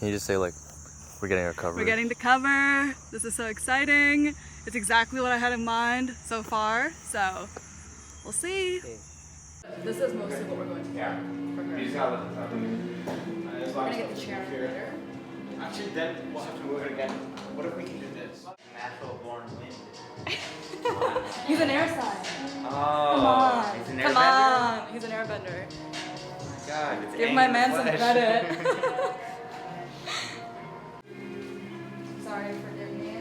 Can you just say like, we're getting our cover? We're getting the cover. This is so exciting. It's exactly what I had in mind so far. So we'll see. This is mostly what we're going to do. Yeah. For her. You just gotta let the top in. We're gonna get the chair later. Actually, then we'll have to move it again. What if we can do this? Natural born wind. He's an air sign. Oh. Come on. He's an Come airbender? on. He's an airbender. Oh my god. It's Give my angry man some flesh. credit. Sorry, forgive me.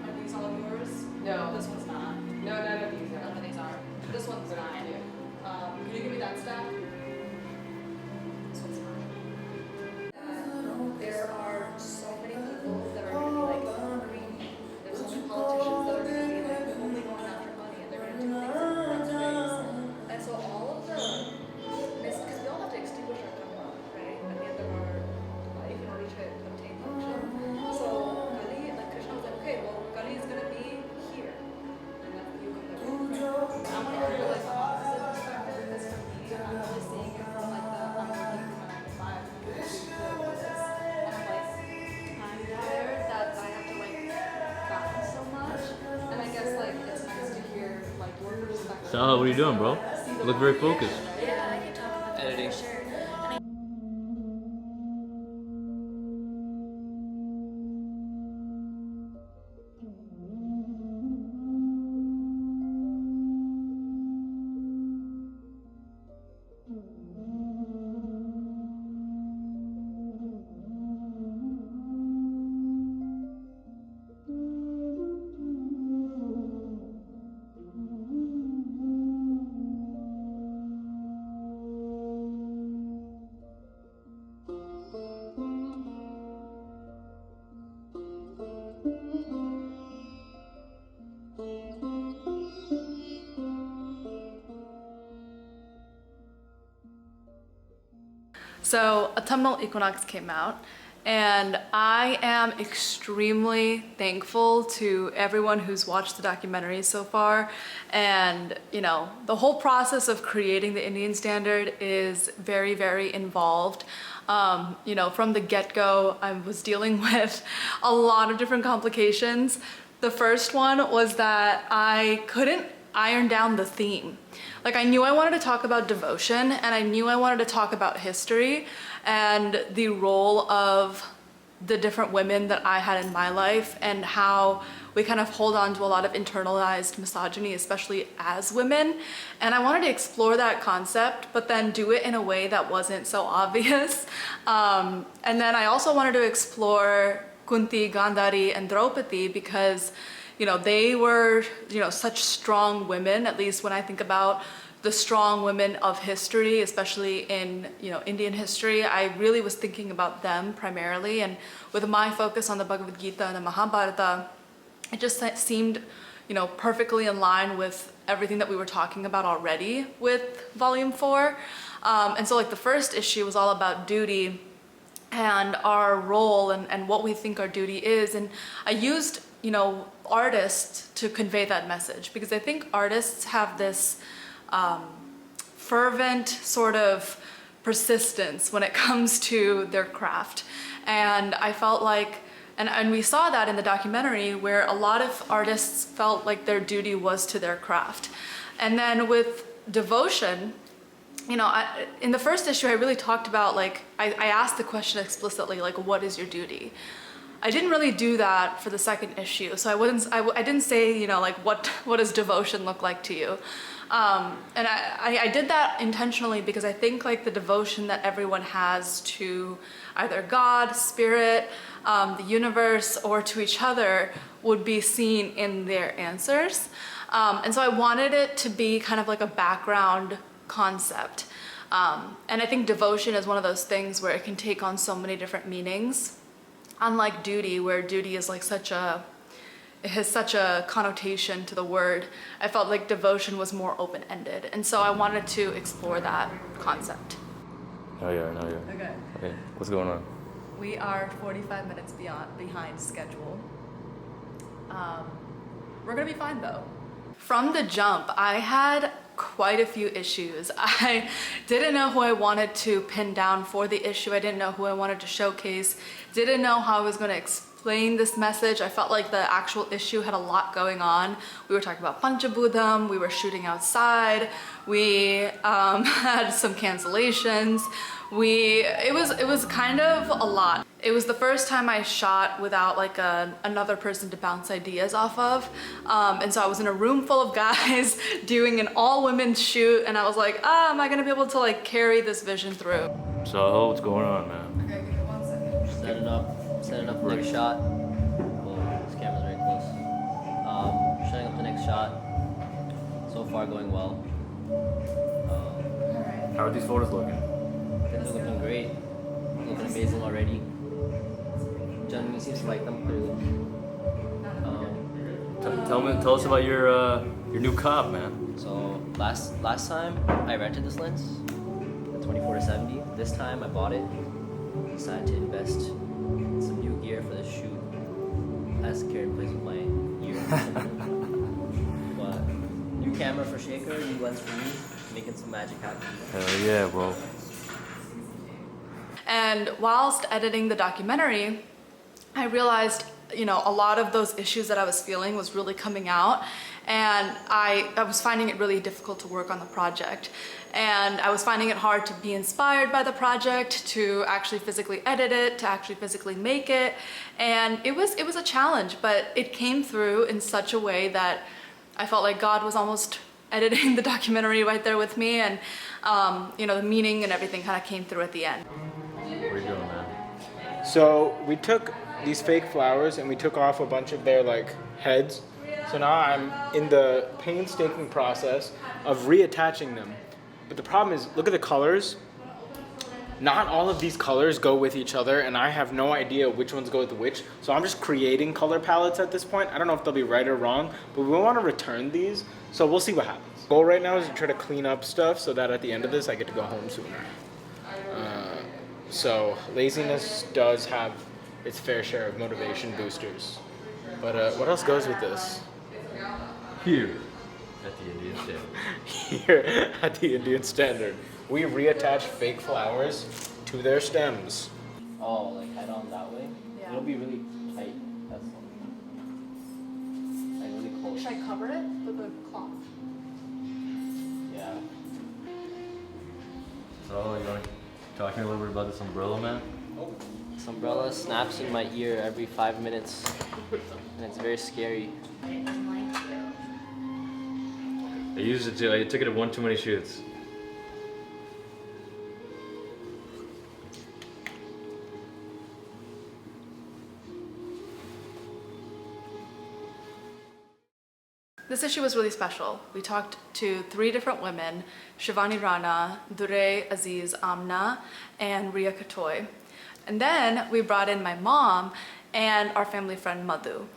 Are these all yours? No. This one's not. No, none of these are. None of these are. This one's mine. Can you give me that stack? This one's mine. There are so many people that are going to be like greedy. There's so many politicians that are going to be like only going after money and they're going to do things in corrupt ways. And so all of the, because we all have to extinguish our karma, right? At the end of our life in order to obtain moksha. So Kali, like Krishna was like, okay, well Kali is going to be here. And that's the yugam that we're in. I want to hear like the opposite perspective because for me, I'm really seeing it from like the, I'm working from a 9 to 5 and I'm like, I'm tired that I have to like balance so much. And I guess like it's nice to hear like your perspective. So, what are you doing, bro? You look very focused. Yeah, I can talk about that Editing. for sure. So Autumnal Equinox came out and I am extremely thankful to everyone who's watched the documentary so far. And you know, the whole process of creating the Indian standard is very, very involved. You know, from the get-go, I was dealing with a lot of different complications. The first one was that I couldn't iron down the theme. Like I knew I wanted to talk about devotion and I knew I wanted to talk about history and the role of the different women that I had in my life and how we kind of hold on to a lot of internalized misogyny, especially as women. And I wanted to explore that concept, but then do it in a way that wasn't so obvious. And then I also wanted to explore Kunti, Gandhari, and Draupadi because you know, they were, you know, such strong women, at least when I think about the strong women of history, especially in, you know, Indian history. I really was thinking about them primarily. And with my focus on the Bhagavad Gita and the Mahabharata, it just seemed, you know, perfectly in line with everything that we were talking about already with Volume 4. And so like the first issue was all about duty and our role and what we think our duty is. And I used, you know, artists to convey that message because I think artists have this fervent sort of persistence when it comes to their craft. And I felt like, and we saw that in the documentary where a lot of artists felt like their duty was to their craft. And then with devotion, you know, in the first issue I really talked about like, I asked the question explicitly, like, what is your duty? I didn't really do that for the second issue, so I didn't say, you know, like what does devotion look like to you, and I did that intentionally because I think like the devotion that everyone has to either God, spirit, the universe, or to each other would be seen in their answers, and so I wanted it to be kind of like a background concept, and I think devotion is one of those things where it can take on so many different meanings. Unlike duty, where duty is like it has such a connotation to the word, I felt like devotion was more open-ended. And so I wanted to explore that concept. No, yeah. Okay. Okay, what's going on? We are 45 minutes behind schedule. We're gonna be fine though. From the jump, I had quite a few issues. I didn't know who I wanted to pin down for the issue. I didn't know who I wanted to showcase. Didn't know how I was going to explain this message. I felt like the actual issue had a lot going on. We were talking about Panchabudam, we were shooting outside, we had some cancellations. It was kind of a lot. It was the first time I shot without like another person to bounce ideas off of. And so I was in a room full of guys doing an all women's shoot, and I was like, am I gonna be able to like carry this vision through? So, what's going on, man? Okay, give me 1 second. Setting up the next shot. Whoa, this camera's very close. Setting up the next shot. So far going well. How are these photos looking? They're looking great. Looking amazing already. Genuinely seems to like them clearly. Tell us about your new cop, man. So last time I rented this lens, the 24-70. This time I bought it. Decided to invest in some new gear for this shoot. As carried place with my year. But new camera for Shaker, new lens for me, making some magic happen. Hell yeah, bro. And whilst editing the documentary, I realized, a lot of those issues that I was feeling was really coming out, and I was finding it really difficult to work on the project. And I was finding it hard to be inspired by the project, to actually physically edit it, to actually physically make it. And it was a challenge, but it came through in such a way that I felt like God was almost editing the documentary right there with me, and the meaning and everything kind of came through at the end. What are you doing, man? So we took these fake flowers and we took off a bunch of their like heads. So now I'm in the painstaking process of reattaching them. But the problem is, look at the colors. Not all of these colors go with each other, and I have no idea which ones go with which. So I'm just creating color palettes at this point. I don't know if they'll be right or wrong, but we want to return these. So we'll see what happens. Goal right now is to try to clean up stuff so that at the end of this I get to go home sooner. So laziness does have its fair share of motivation boosters. But what else goes with this? Here, at the Indian Standard. Here at the Indian Standard, we reattach fake flowers to their stems. Oh, like head on that way? Yeah. It'll be really tight. That's like really close. Should I cover it with a cloth? Yeah. So, you want to talk to me a little bit about this umbrella, man? This umbrella snaps in my ear every 5 minutes, and it's very scary. I used it too. I took it at one too many shoots. This issue was really special. We talked to 3 different women, Shivani Rana, Dur E Aziz Amna, and Rhea Khattoi. And then we brought in my mom and our family friend Mathu.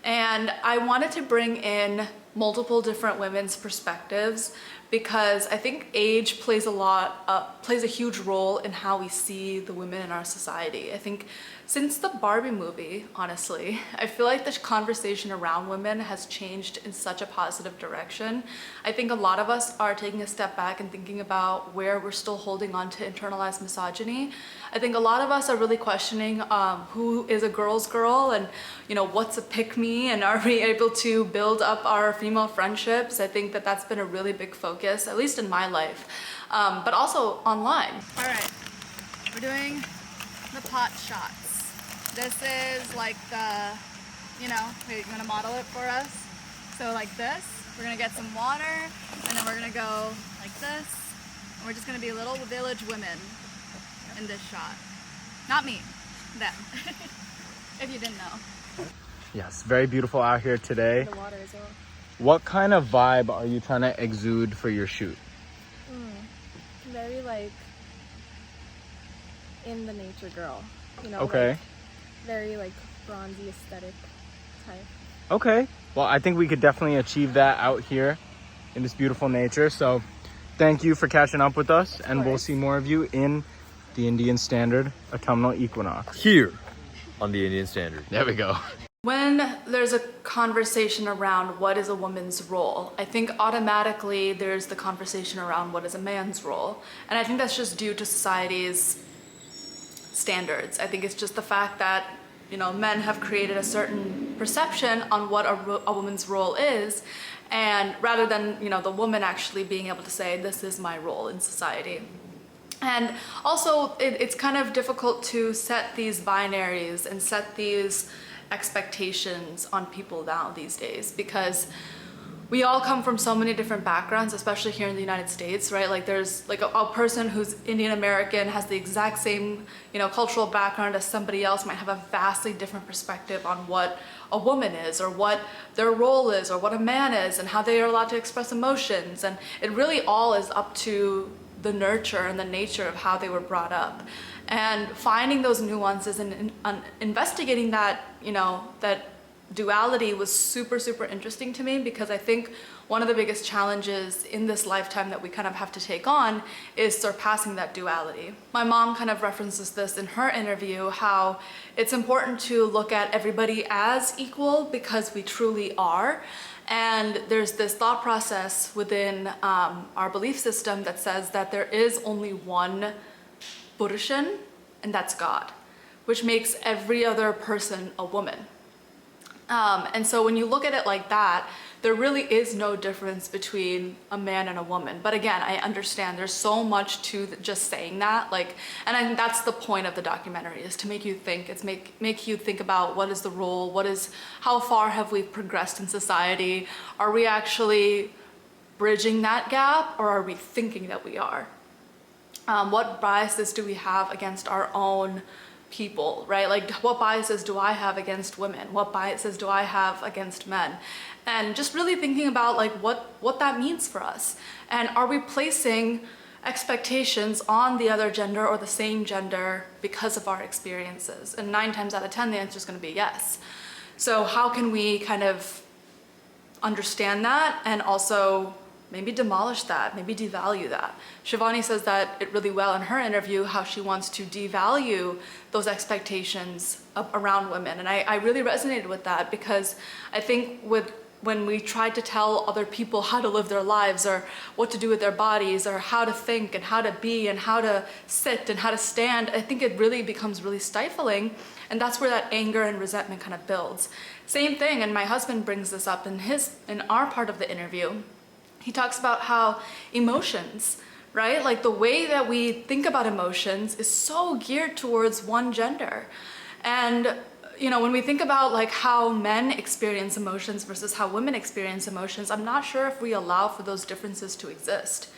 And I wanted to bring in multiple different women's perspectives because I think age plays a huge role in how we see the women in our society. I think since the Barbie movie, honestly, I feel like the conversation around women has changed in such a positive direction. I think a lot of us are taking a step back and thinking about where we're still holding on to internalized misogyny. I think a lot of us are really questioning who is a girl's girl, and what's a pick-me, and are we able to build up our female friendships? I think that that's been a really big focus, at least in my life, but also online. All right, we're doing the pot shots. This is like the, wait, you wanna model it for us? So like this, we're gonna get some water, and then we're gonna go like this, and we're just gonna be little village women in this shot. Not me, them, if you didn't know. Yes, very beautiful out here today. The water as well. What kind of vibe are you trying to exude for your shoot? Very like in the nature girl, Okay. like, very like bronzy aesthetic type. Okay. Well, I think we could definitely achieve that out here in this beautiful nature. So thank you for catching up with us, and we'll see more of you in the Indian Standard Autumnal Equinox. Here on the Indian Standard. There we go. When there's a conversation around what is a woman's role, I think automatically there's the conversation around what is a man's role. And I think that's just due to society's standards. I think it's just the fact that, you know, men have created a certain perception on what a woman's role is, and rather than, you know, the woman actually being able to say, this is my role in society. And also, it's kind of difficult to set these binaries and set these expectations on people now these days, because we all come from so many different backgrounds, especially here in the United States, right? Like there's like a person who's Indian American has the exact same, you know, cultural background as somebody else might have a vastly different perspective on what a woman is, or what their role is, or what a man is, and how they are allowed to express emotions. And it really all is up to the nurture and the nature of how they were brought up. And finding those nuances and investigating that, you know, that duality was super, super interesting to me, because I think one of the biggest challenges in this lifetime that we kind of have to take on is surpassing that duality. My mom kind of references this in her interview, how it's important to look at everybody as equal because we truly are. And there's this thought process within our belief system that says that there is only one Purushan, and that's God, which makes every other person a woman. And so when you look at it like that, there really is no difference between a man and a woman. But again, I understand there's so much to just saying that, like, and I think that's the point of the documentary, is to make you think. It's make you think about what is the role, how far have we progressed in society? Are we actually bridging that gap, or are we thinking that we are? What biases do we have against our own people, right? Like, what biases do I have against women? What biases do I have against men? And just really thinking about like what that means for us. And are we placing expectations on the other gender or the same gender because of our experiences? And 9 times out of 10, the answer is going to be yes. So how can we kind of understand that and also maybe demolish that, maybe devalue that? Shivani says that it really well in her interview, how she wants to devalue those expectations around women. And I really resonated with that, because I think when we try to tell other people how to live their lives, or what to do with their bodies, or how to think and how to be and how to sit and how to stand, I think it really becomes really stifling. And that's where that anger and resentment kind of builds. Same thing, and my husband brings this up in our part of the interview. He talks about how emotions, right? Like the way that we think about emotions is so geared towards one gender. And, you know, when we think about like how men experience emotions versus how women experience emotions, I'm not sure if we allow for those differences to exist.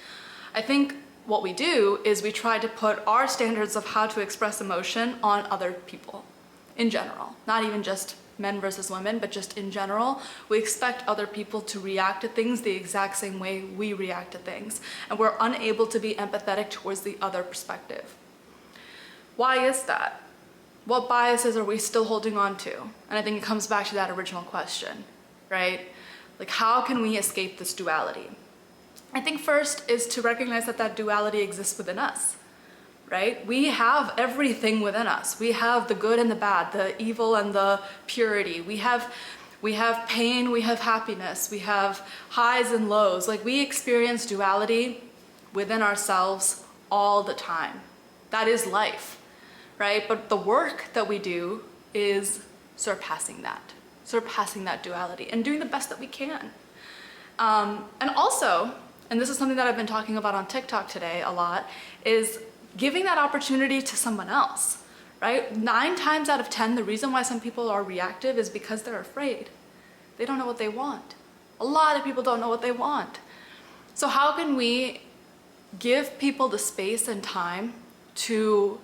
I think what we do is we try to put our standards of how to express emotion on other people in general, not even just men versus women, but just in general. We expect other people to react to things the exact same way we react to things, and we're unable to be empathetic towards the other perspective. Why is that? What biases are we still holding on to? And I think it comes back to that original question, right? Like, how can we escape this duality? I think first is to recognize that that duality exists within us. Right? We have everything within us. We have the good and the bad, the evil and the purity. We have pain, we have happiness, we have highs and lows. Like, we experience duality within ourselves all the time. That is life, right? But the work that we do is surpassing that duality and doing the best that we can. And also, and this is something that I've been talking about on TikTok today a lot, is giving that opportunity to someone else, right? 9 times out of 10, the reason why some people are reactive is because they're afraid. They don't know what they want. A lot of people don't know what they want. So how can we give people the space and time to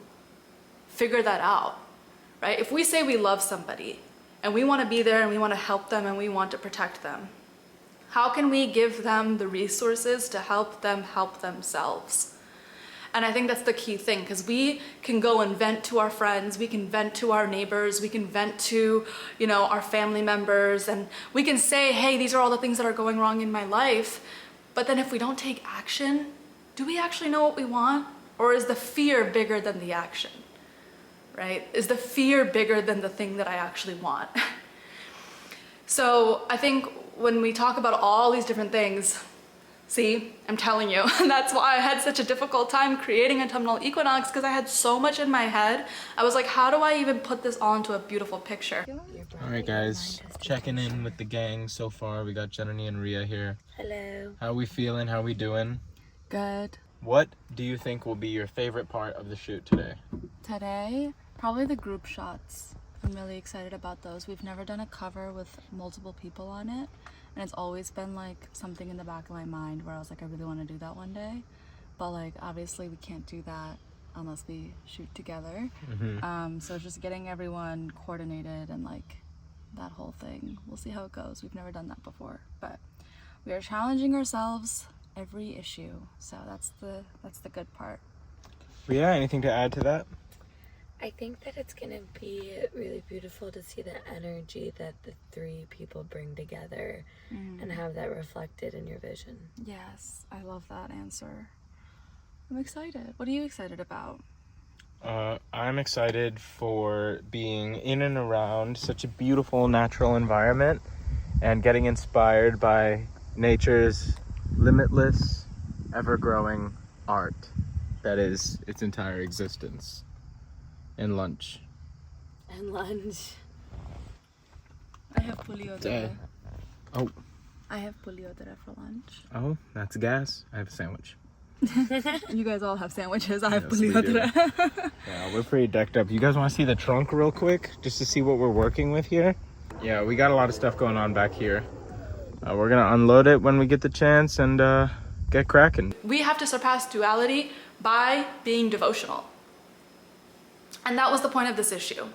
figure that out, right? If we say we love somebody and we want to be there and we want to help them and we want to protect them, how can we give them the resources to help them help themselves? And I think that's the key thing, because we can go and vent to our friends, we can vent to our neighbors, we can vent to, you know, our family members, and we can say, hey, these are all the things that are going wrong in my life. But then if we don't take action, do we actually know what we want? Or is the fear bigger than the action, right? Is the fear bigger than the thing that I actually want? So I think when we talk about all these different things, see, I'm telling you, and that's why I had such a difficult time creating Autumnal Equinox, because I had so much in my head. I was like, how do I even put this all into a beautiful picture? Alright guys, checking in with the gang so far. We got Jenny and Rhea here. Hello. How we feeling? How we doing? Good. What do you think will be your favorite part of the shoot today? Today, probably the group shots. I'm really excited about those. We've never done a cover with multiple people on it, and it's always been like something in the back of my mind where I was like, I really want to do that one day, but like obviously we can't do that unless we shoot together. So just getting everyone coordinated and like that whole thing. We'll see how it goes. We've never done that before, but we are challenging ourselves every issue, so that's the good part. Rhea, anything to add to that? I think that it's gonna be really beautiful to see the energy that the three people bring together and have that reflected in your vision. Yes, I love that answer. I'm excited. What are you excited about? I'm excited for being in and around such a beautiful natural environment and getting inspired by nature's limitless, ever-growing art that is its entire existence. And lunch. And lunch. I have puliodora. Oh. I have puliodora for lunch. Oh, that's gas. I have a sandwich. You guys all have sandwiches. I have Yes, we do. puliodora. Yeah, we're pretty decked up. You guys want to see the trunk real quick? Just to see what we're working with here? Yeah, we got a lot of stuff going on back here. We're going to unload it when we get the chance and get cracking. We have to surpass duality by being devotional. And that was the point of this issue.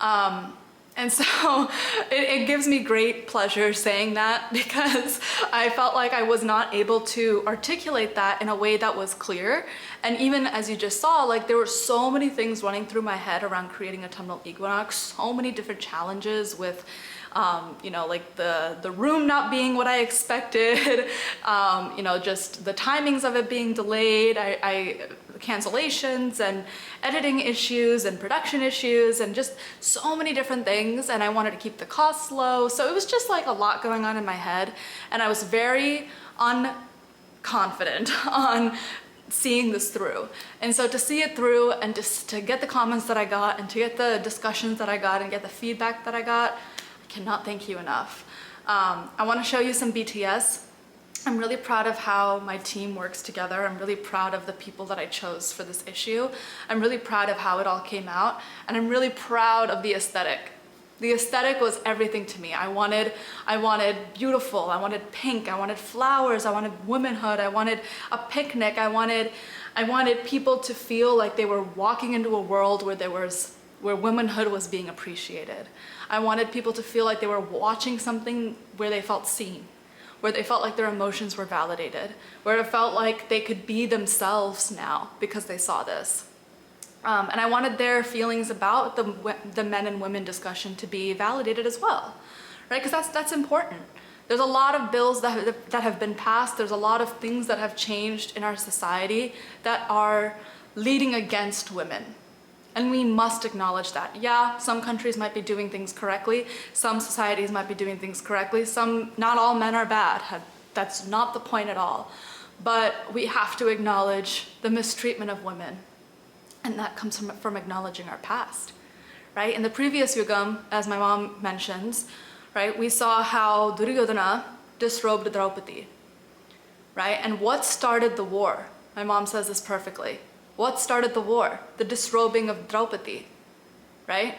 And so it gives me great pleasure saying that, because I felt like I was not able to articulate that in a way that was clear. And even as you just saw, like there were so many things running through my head around creating Autumnal Equinox, so many different challenges with you know, like the room not being what I expected, you know, just the timings of it being delayed, cancellations and editing issues and production issues and just so many different things, and I wanted to keep the costs low. So it was just like a lot going on in my head, and I was very unconfident on seeing this through. And so to see it through and just to get the comments that I got and to get the discussions that I got and get the feedback that I got, I cannot thank you enough. I want to show you some BTS. I'm really proud of how my team works together. I'm really proud of the people that I chose for this issue. I'm really proud of how it all came out, and I'm really proud of the aesthetic. The aesthetic was everything to me. I wanted beautiful, I wanted pink, I wanted flowers, I wanted womanhood, I wanted a picnic, I wanted people to feel like they were walking into a world where womanhood was being appreciated. I wanted people to feel like they were watching something where they felt seen, where they felt like their emotions were validated, where it felt like they could be themselves now because they saw this. And I wanted their feelings about the men and women discussion to be validated as well, right? Because that's important. There's a lot of bills that have been passed. There's a lot of things that have changed in our society that are leading against women. And we must acknowledge that. Yeah, some countries might be doing things correctly. Some societies might be doing things correctly. Not all men are bad. That's not the point at all. But we have to acknowledge the mistreatment of women. And that comes from acknowledging our past, right? In the previous yugam, as my mom mentions, right, we saw how Duryodhana disrobed Draupadi, right? And what started the war? My mom says this perfectly. What started the war? The disrobing of Draupadi, right?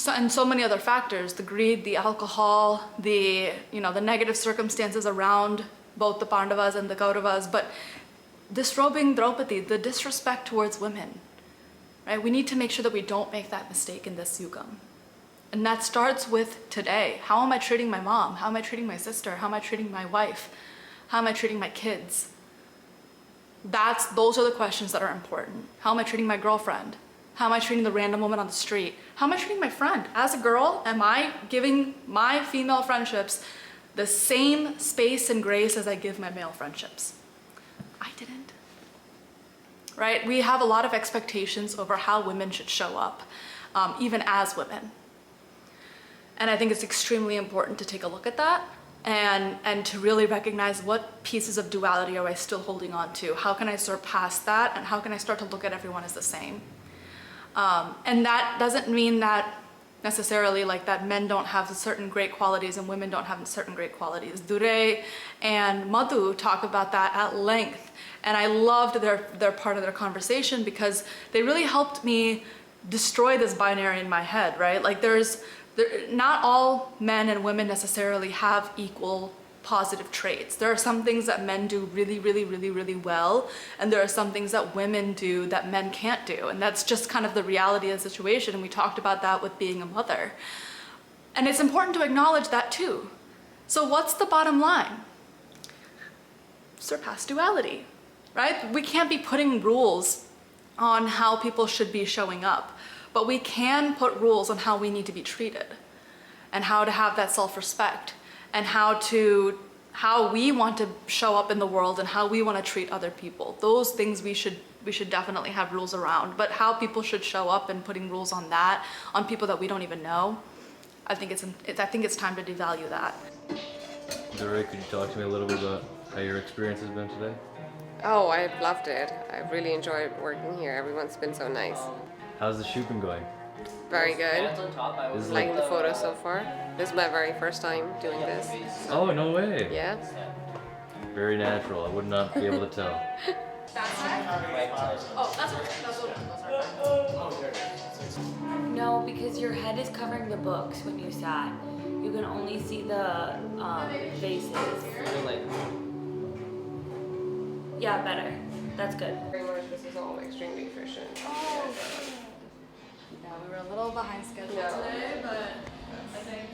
And so many other factors, the greed, the alcohol, the negative circumstances around both the Pandavas and the Kauravas, but disrobing Draupadi, the disrespect towards women, right? We need to make sure that we don't make that mistake in this yugam. And that starts with today. How am I treating my mom? How am I treating my sister? How am I treating my wife? How am I treating my kids? Those are the questions that are important. How am I treating my girlfriend? How am I treating the random woman on the street? How am I treating my friend? As a girl, am I giving my female friendships the same space and grace as I give my male friendships? I didn't. Right? We have a lot of expectations over how women should show up, even as women. And I think it's extremely important to take a look at that and to really recognize what pieces of duality are I still holding on to? How can I surpass that? And how can I start to look at everyone as the same? And that doesn't mean that necessarily like that men don't have certain great qualities and women don't have certain great qualities. Dur E and Mathu talk about that at length. And I loved their part of their conversation because they really helped me destroy this binary in my head, right? Like not all men and women necessarily have equal positive traits. There are some things that men do really, really, really, really well, and there are some things that women do that men can't do, and that's just kind of the reality of the situation, and we talked about that with being a mother. And it's important to acknowledge that too. So what's the bottom line? Surpass duality, right? We can't be putting rules on how people should be showing up, but we can put rules on how we need to be treated and how to have that self-respect and how we want to show up in the world and how we want to treat other people. Those things we should definitely have rules around, but how people should show up and putting rules on that, on people that we don't even know, I think it's time to devalue that. Dur E, could you talk to me a little bit about how your experience has been today? Oh, I've loved it. I've really enjoyed working here. Everyone's been so nice. How's the shoot been going? Very good. On top, I was Liking the photos so far. This is my very first time doing this. Oh, no way. Yeah. Very natural. I would not be able to tell. That side? Oh, that's okay. No, because your head is covering the books when you sat. You can only see the faces. Yeah, better. That's good. Very much. This is all extremely efficient. Yeah, we were a little behind schedule today, but I think...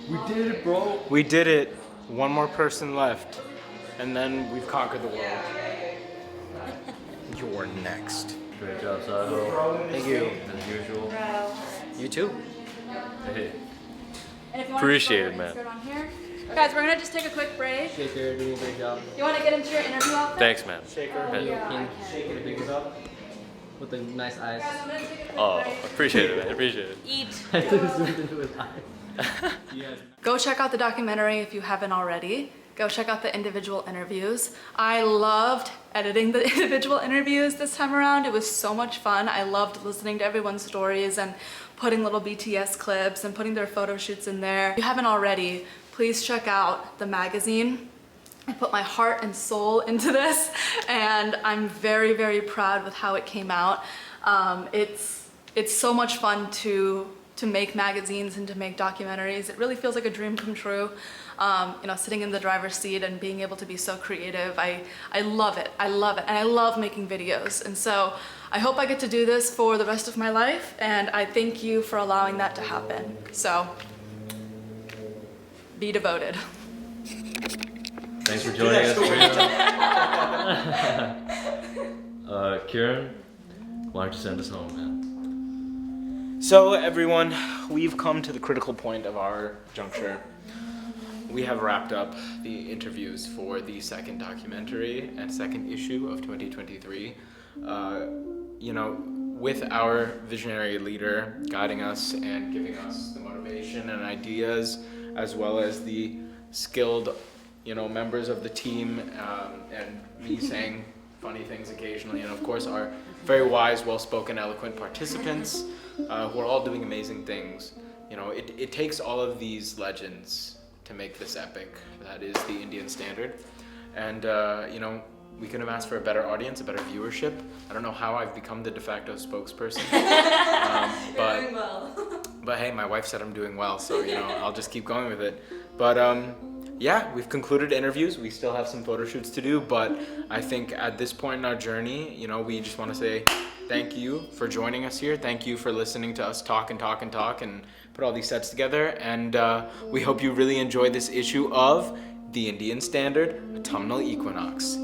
We did it, bro. We did it. One more person left. And then we've conquered the world. You're next. Great job, Saho. Thank you. As usual. You too. Hey. And if you want Appreciate to it, man. insert on here. Guys, we're gonna just take a quick break. Shaker doing a great job. You want to get into your interview outfit? Thanks, man. Shaker. Shaker things up with the nice eyes. Guys, I'm gonna take a quick Oh, break. appreciate it, man. Appreciate it. Eat. I just zoomed into his eyes. Go check out the documentary if you haven't already. Go check out the individual interviews. I loved editing the individual interviews this time around. It was so much fun. I loved listening to everyone's stories and putting little BTS clips and putting their photo shoots in there. If you haven't already, please check out the magazine. I put my heart and soul into this, and I'm very, very proud with how it came out. It's so much fun to make magazines and to make documentaries. It really feels like a dream come true. Sitting in the driver's seat and being able to be so creative. I love it. I love it. And I love making videos. And so I hope I get to do this for the rest of my life. And I thank you for allowing that to happen. So be devoted. Thanks for joining us, Rhea. Kieran, why don't you send us home, man? So everyone, we've come to the critical point of our juncture. We have wrapped up the interviews for the second documentary and second issue of 2023. With our visionary leader guiding us and giving us the motivation and ideas, as well as the skilled, members of the team, and me saying funny things occasionally, and of course our very wise, well-spoken, eloquent participants, who are all doing amazing things. It takes all of these legends to make this epic that is the Indian standard. And we couldn't have asked for a better audience, a better viewership. I don't know how I've become the de facto spokesperson. But doing well. But hey, my wife said I'm doing well, so I'll just keep going with it. But we've concluded interviews. We still have some photo shoots to do, but I think at this point in our journey, we just want to say thank you for joining us here. Thank you for listening to us talk and put all these sets together. And we hope you really enjoy this issue of The Indian Standard, Autumnal Equinox.